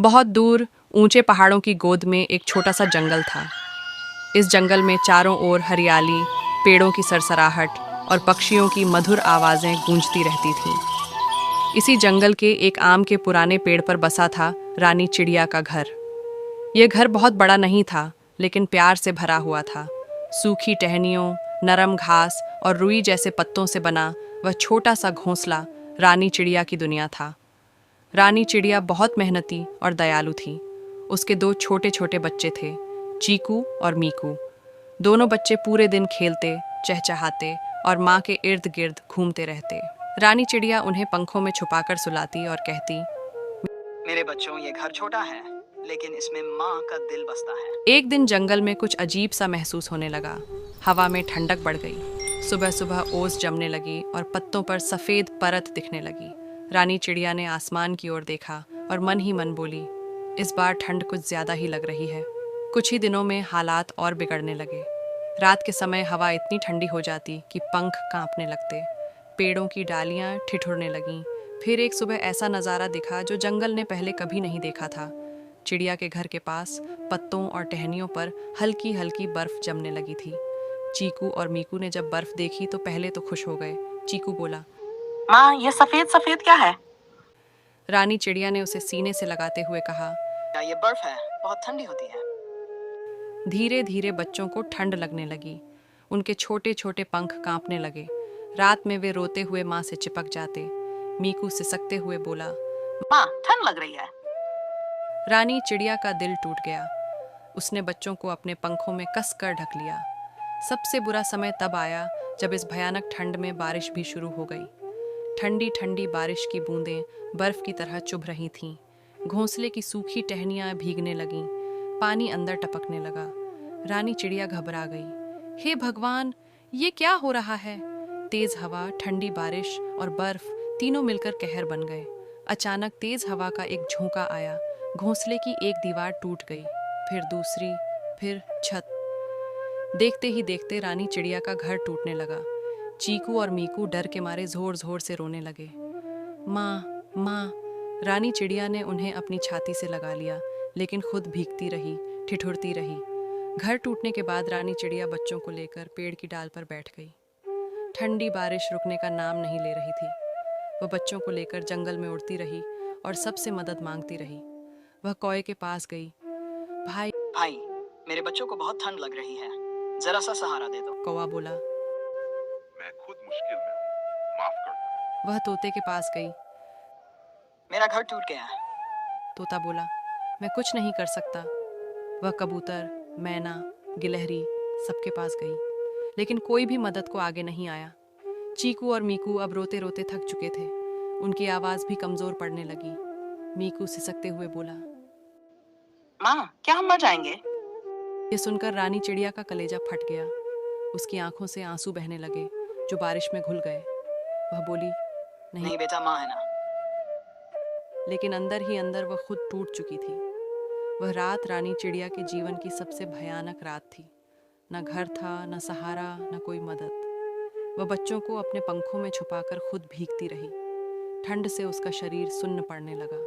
बहुत दूर ऊंचे पहाड़ों की गोद में एक छोटा सा जंगल था। इस जंगल में चारों ओर हरियाली, पेड़ों की सरसराहट और पक्षियों की मधुर आवाज़ें गूंजती रहती थीं। इसी जंगल के एक आम के पुराने पेड़ पर बसा था रानी चिड़िया का घर। यह घर बहुत बड़ा नहीं था, लेकिन प्यार से भरा हुआ था। सूखी टहनियों, नरम घास और रुई जैसे पत्तों से बना वह छोटा सा घोंसला रानी चिड़िया की दुनिया था। रानी चिड़िया बहुत मेहनती और दयालु थी। उसके दो छोटे छोटे बच्चे थे, चीकू और मीकू। दोनों बच्चे पूरे दिन खेलते, चहचहाते और माँ के इर्द गिर्द घूमते रहते। रानी चिड़िया उन्हें पंखों में छुपाकर सुलाती और कहती, मेरे बच्चों, ये घर छोटा है, लेकिन इसमें माँ का दिल बसता है। एक दिन जंगल में कुछ अजीब सा महसूस होने लगा। हवा में ठंडक बढ़ गई। सुबह सुबह ओस जमने लगी और पत्तों पर सफ़ेद परत दिखने लगी। रानी चिड़िया ने आसमान की ओर देखा और मन ही मन बोली, इस बार ठंड कुछ ज़्यादा ही लग रही है। कुछ ही दिनों में हालात और बिगड़ने लगे। रात के समय हवा इतनी ठंडी हो जाती कि पंख कांपने लगते, पेड़ों की डालियाँ ठिठुरने लगीं। फिर एक सुबह ऐसा नज़ारा दिखा जो जंगल ने पहले कभी नहीं देखा था। चिड़िया के घर के पास पत्तों और टहनियों पर हल्की हल्की बर्फ जमने लगी थी। चीकू और मीकू ने जब बर्फ देखी तो पहले तो खुश हो गए। चीकू बोला, माँ, ये सफेद सफेद क्या है? रानी चिड़िया ने उसे सीने से लगाते हुए कहा, क्या ये बर्फ है? बहुत ठंडी होती है। धीरे धीरे बच्चों को ठंड लगने लगी। उनके छोटे छोटे पंख कांपने लगे। रात में वे रोते हुए माँ से चिपक जाते। मीकू सिसकते हुए बोला, माँ, ठंड लग रही है। रानी चिड़िया का दिल टूट गया। उसने बच्चों को अपने पंखों में कस कर ढक लिया। सबसे बुरा समय तब आया जब इस भयानक ठंड में बारिश भी शुरू हो गई। ठंडी ठंडी बारिश की बूंदें बर्फ की तरह चुभ रही थीं। घोंसले की सूखी टहनियाँ भीगने लगीं। पानी अंदर टपकने लगा। रानी चिड़िया घबरा गई। हे भगवान, ये क्या हो रहा है? तेज हवा, ठंडी बारिश और बर्फ तीनों मिलकर कहर बन गए। अचानक तेज हवा का एक झोंका आया। घोंसले की एक दीवार टूट गई, फिर दूसरी, फिर छत। देखते ही देखते रानी चिड़िया का घर टूटने लगा। चीकू और मीकू डर के मारे जोर जोर से रोने लगे। माँ, माँ। रानी चिड़िया ने उन्हें अपनी छाती से लगा लिया, लेकिन खुद भीगती रही, ठिठुरती रही। घर टूटने के बाद रानी चिड़िया बच्चों को लेकर पेड़ की डाल पर बैठ गई। ठंडी बारिश रुकने का नाम नहीं ले रही थी। वह बच्चों को लेकर जंगल में उड़ती रही और सबसे मदद मांगती रही। वह कौए के पास गई। भाई, मेरे बच्चों को बहुत ठंड लग रही है, जरा सा सहारा दे दो। कौवा बोला। मैं खुद मुश्किल में हूँ, माफ कर दो। वह तोते के पास गई। मेरा घर टूट गया है। तोता बोला, मैं कुछ नहीं कर सकता। वह कबूतर, मैना, गिलहरी सबके पास गई, लेकिन कोई भी मदद को आगे नहीं आया। चीकू और मीकू अब रोते रोते थक चुके थे। उनकी आवाज़ भी कमज़ोर पड़ने लगी। मीकू सिसकते हुए बोला, माँ, क्या हम मर जाएंगे? ये सुनकर रानी चिड़िया का कलेजा फट गया। उसकी आंखों से आंसू बहने लगे, जो बारिश में घुल गए। वह बोली, नहीं बेटा, माँ है ना। लेकिन अंदर ही अंदर वह खुद टूट चुकी थी। वह रात रानी चिड़िया के जीवन की सबसे भयानक रात थी। न घर था, न सहारा, न कोई मदद। वह बच्चों को अपने पंखों में छुपाकर खुद भीगती रही। ठंड से उसका शरीर सुन्न पड़ने लगा।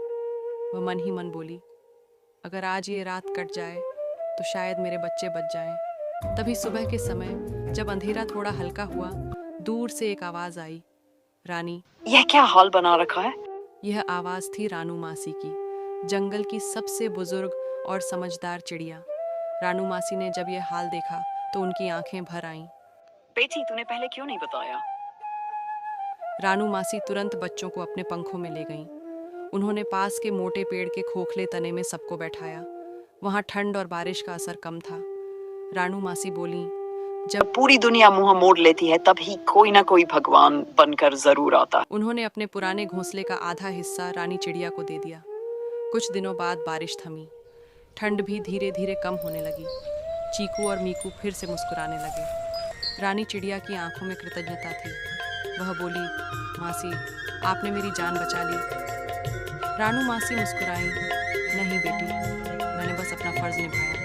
वह मन ही मन बोली, अगर आज ये रात कट जाए तो शायद मेरे बच्चे बच जाएं। तभी सुबह के समय जब अंधेरा थोड़ा हल्का हुआ, दूर से एक आवाज़ आई, रानी। यह क्या हाल बना रखा है? यह आवाज़ थी रानू मासी की, जंगल की सबसे बुजुर्ग और समझदार चिड़िया। रानू मासी ने जब यह हाल देखा तो उनकी आंखें भर आईं। बेटी, तूने पहले क्यों नहीं बताया? रानू मासी तुरंत बच्चों को अपने पंखों में ले गईं। उन्होंने पास के मोटे पेड़ के खोखले तने में सबको बैठाया। वहाँ ठंड और बारिश का असर कम था। रानू मासी बोली, जब पूरी दुनिया मुंह मोड़ लेती है, तभी कोई ना कोई भगवान बनकर जरूर आता। उन्होंने अपने पुराने घोंसले का आधा हिस्सा रानी चिड़िया को दे दिया। कुछ दिनों बाद बारिश थमी। ठंड भी धीरे धीरे कम होने लगी। चीकू और मीकू फिर से मुस्कुराने लगे। रानी चिड़िया की आंखों में कृतज्ञता थी। वह बोली, मासी, आपने मेरी जान बचा ली। रानू मासी मुस्कुराई, नहीं बेटी, मैंने बस अपना फर्ज निभाया।